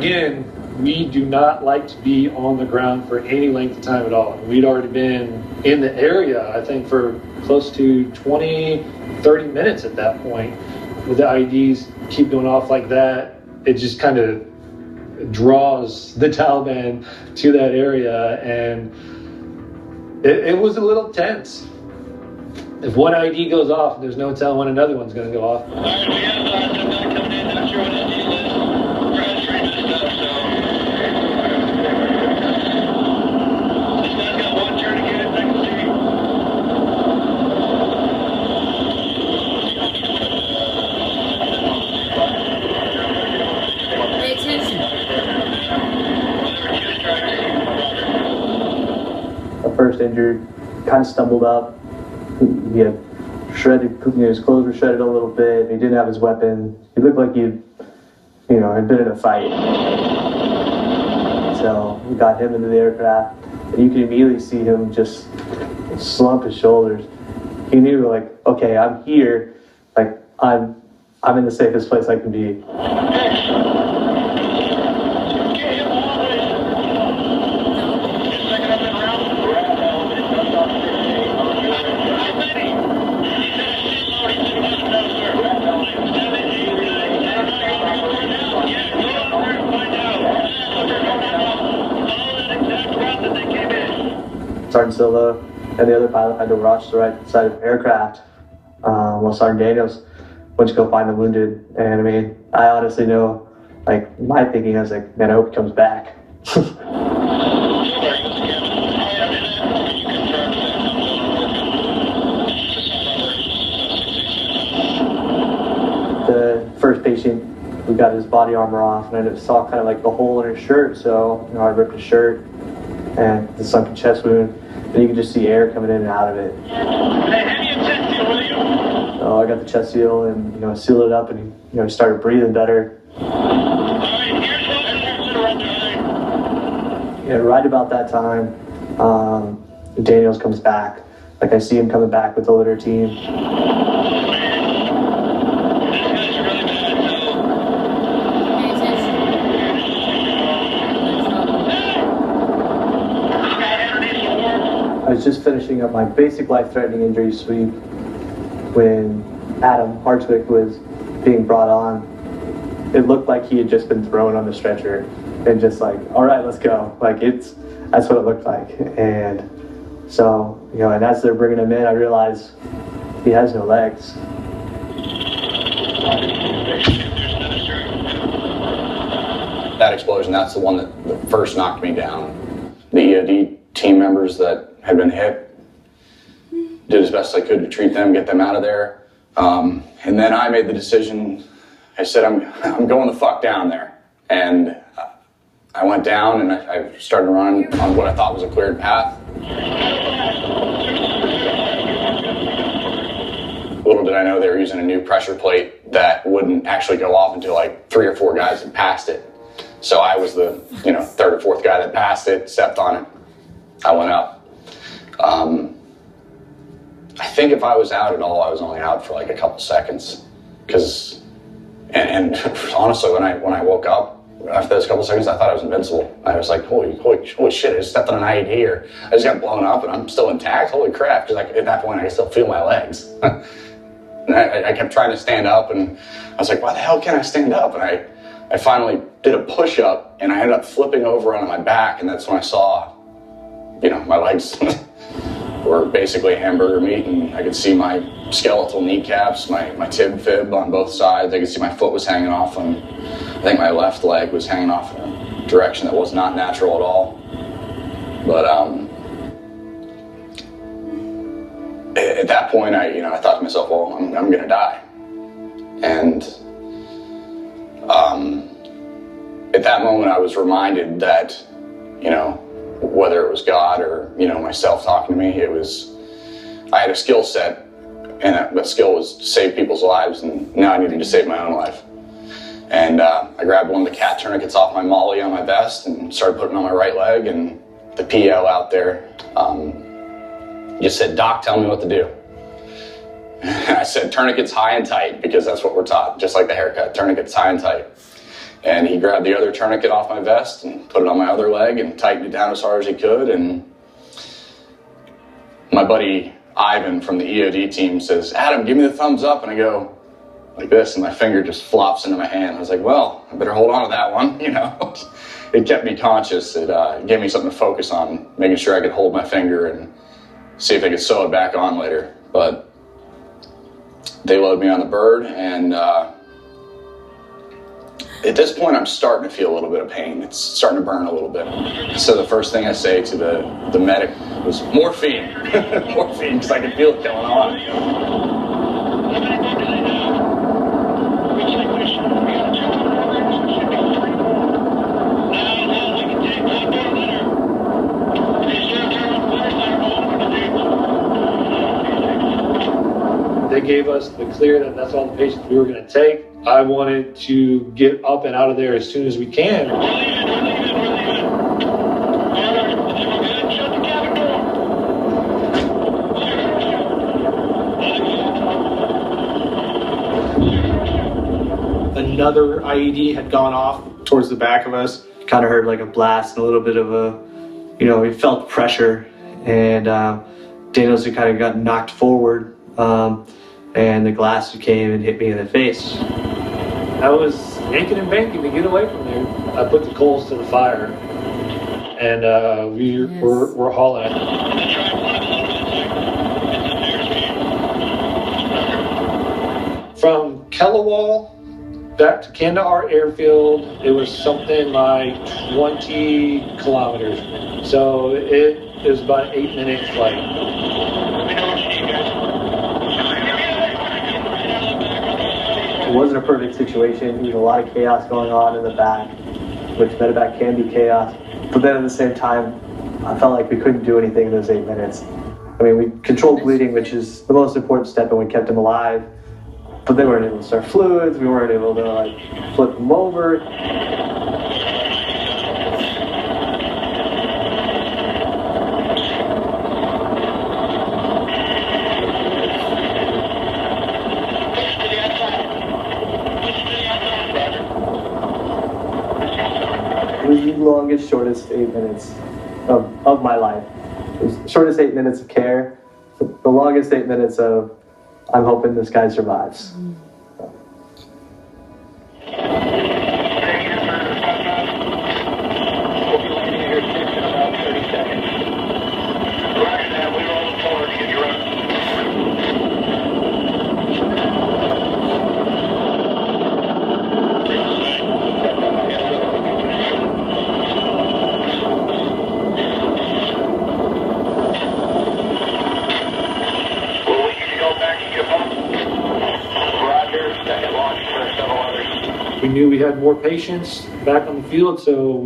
again, we do not like to be on the ground for any length of time at all. We'd already been in the area, I think, for close to 20, 30 minutes at that point. With the IEDs keep going off like that, it just kind of draws the Taliban to that area, and it was a little tense. If one IED goes off, there's no telling when another one's going to go off. All right, we have somebody coming in, not sure what his deal is. We're on stream this stuff, so. This guy's got one tourniquet, I can see. Pay attention. At first injured, kind of stumbled up. He had shredded, his clothes were shredded a little bit. He didn't have his weapon. He looked like he'd, had been in a fight. So we got him into the aircraft, and you could immediately see him just slump his shoulders. He knew, like, okay, I'm here. Like, I'm in the safest place I can be. Sergeant Silva and the other pilot had to rush to the right side of the aircraft while Sergeant Daniels went to go find the wounded. And I mean, I honestly know, like, my thinking, I was like, man, I hope he comes back. The first patient, we got his body armor off, and I just saw kind of like the hole in his shirt, so I ripped his shirt and the sunken chest wound, and you can just see air coming in and out of it. Hey, hand me a chest seal, will you? So I got the chest seal and sealed it up, and he started breathing better. Alright, here's what Yeah, right about that time, Daniels comes back. Like, I see him coming back with the litter team. I was just finishing up my basic life-threatening injury sweep when Adam Hartwick was being brought on. It looked like he had just been thrown on the stretcher and just like, all right, let's go. Like, that's what it looked like. And so, and as they're bringing him in, I realized he has no legs. That explosion, that's the one that first knocked me down. The EOD team members that had been hit, did as best I could to treat them, get them out of there. And then I made the decision, I said, I'm going the fuck down there. And I went down and I started running on what I thought was a cleared path. Little did I know they were using a new pressure plate that wouldn't actually go off until like 3 or 4 guys had passed it. So I was the, third or fourth guy that passed it, stepped on it. I went up. I think if I was out at all, I was only out for like a couple seconds. And honestly, when I woke up after those couple seconds, I thought I was invincible. I was like, holy shit! I just stepped on an IED, or I just got blown up, and I'm still intact. Holy crap! Because at that point, I could still feel my legs. And I kept trying to stand up, and I was like, why the hell can't I stand up? And I finally did a push-up, and I ended up flipping over onto my back, and that's when I saw, my legs were basically hamburger meat, and I could see my skeletal kneecaps, my tib fib on both sides. I could see my foot was hanging off, and I think my left leg was hanging off in a direction that was not natural at all. But at that point, I thought to myself, well, I'm gonna die. And at that moment, I was reminded that, whether it was God or, myself talking to me, I had a skill set, and that skill was to save people's lives, and now I needed to save my own life. And I grabbed one of the cat tourniquets off my molly on my vest and started putting it on my right leg, and the PO out there just said, "Doc, tell me what to do." I said, "Tourniquets high and tight," because that's what we're taught, just like the haircut, tourniquets high and tight. And he grabbed the other tourniquet off my vest and put it on my other leg and tightened it down as hard as he could. And my buddy Ivan from the EOD team says, "Adam, give me the thumbs up." And I go like this, and my finger just flops into my hand. I was like, well, I better hold on to that one, you know. It kept me conscious. It gave me something to focus on, making sure I could hold my finger and see if they could sew it back on later. But they load me on the bird, and at this point, I'm starting to feel a little bit of pain. It's starting to burn a little bit. So the first thing I say to the medic was, morphine. Morphine, because I could feel it going on. They gave us the clear that that's all the patients we were going to take. I wanted to get up and out of there as soon as we can. Another IED had gone off towards the back of us. Kind of heard like a blast and a little bit of a, we felt pressure, and Danielson kind of got knocked forward, and the glass came and hit me in the face. I was yanking and banking to get away from there. I put the coals to the fire, and we're hauling it. From Kellawall back to Kandahar Airfield, it was something like 20 kilometers. So it was about an 8-minute flight. It wasn't a perfect situation. There was a lot of chaos going on in the back, which medevac can be chaos. But then at the same time, I felt like we couldn't do anything in those 8 minutes. I mean, we controlled bleeding, which is the most important step, and we kept him alive. But they weren't able to start fluids. We weren't able to flip them over. It was the longest, shortest 8 minutes of my life. It was the shortest 8 minutes of care, the longest 8 minutes of, I'm hoping this guy survives. We knew we had more patients back on the field, so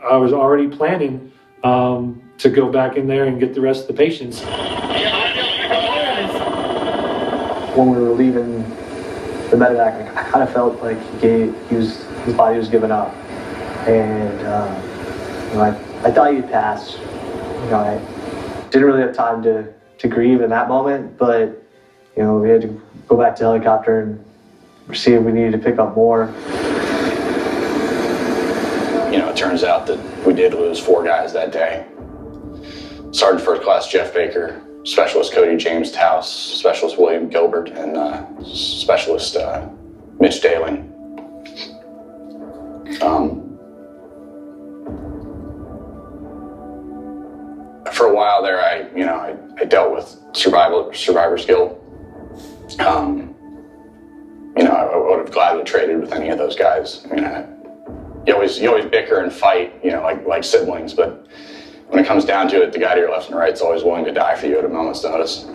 I was already planning to go back in there and get the rest of the patients. When we were leaving the medevac, I kind of felt like his body was giving up, and I thought he'd passed. I didn't really have time to grieve in that moment, but we had to go back to the helicopter and see if we needed to pick up more. It turns out that we did lose 4 guys that day. Sergeant First Class Jeff Baker, Specialist Cody James Taus, Specialist William Gilbert, and Specialist Mitch Daling. For a while there, I dealt with survivor's guilt. I would have gladly traded with any of those guys. You always bicker and fight, like siblings, but when it comes down to it, the guy to your left and right is always willing to die for you at a moment's notice.